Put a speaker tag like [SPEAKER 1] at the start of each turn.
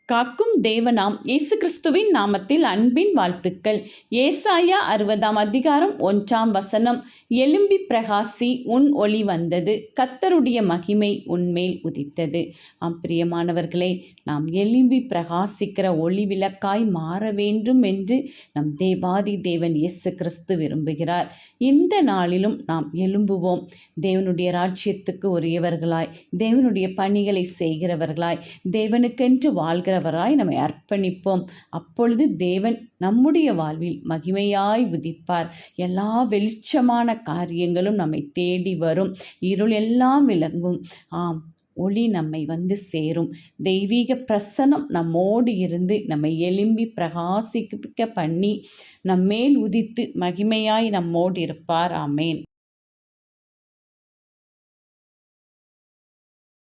[SPEAKER 1] காக்கும் தேவனாம் இயேசு கிறிஸ்துவின் நாமத்தில் அன்பின் வாழ்த்துக்கள். ஏசாயா 60 அதிகாரம் 1 எழும்பி பிரகாசி, உன் ஒளி வந்தது, கர்த்தருடைய மகிமை உன்மேல் உதித்தது. பிரியமானவர்களே, நாம் எழும்பி பிரகாசிக்கிற ஒளி விளக்காய் மாற வேண்டும் என்று நம் தேவாதி தேவன் இயேசு கிறிஸ்து விரும்புகிறார். இந்த நாளிலும் நாம் எழும்புவோம். தேவனுடைய ராஜ்யத்துக்கு உரியவர்களாய், தேவனுடைய பணிகளை செய்கிறவர்களாய், தேவனுக்கென்று வாழ்கிறவராய் நம்மை அர்ப்பணிப்போம். அப்பொழுது தேவன் நம்முடைய வாழ்வில் மகிமையாய் உதிப்பார். எல்லா வெளிச்சமான காரியங்களும் நம்மை தேடி வரும். இருள் எல்லாம் விளங்கும். ஒளி நம்மை வந்து சேரும். தெய்வீக பிரசன்னம் நம்மோடு இருந்து நம்மை எழும்பி பிரகாசிக்க பண்ணி நம்மேல் உதித்து மகிமையாய் நம்மோடு இருப்பார். ஆமேன்.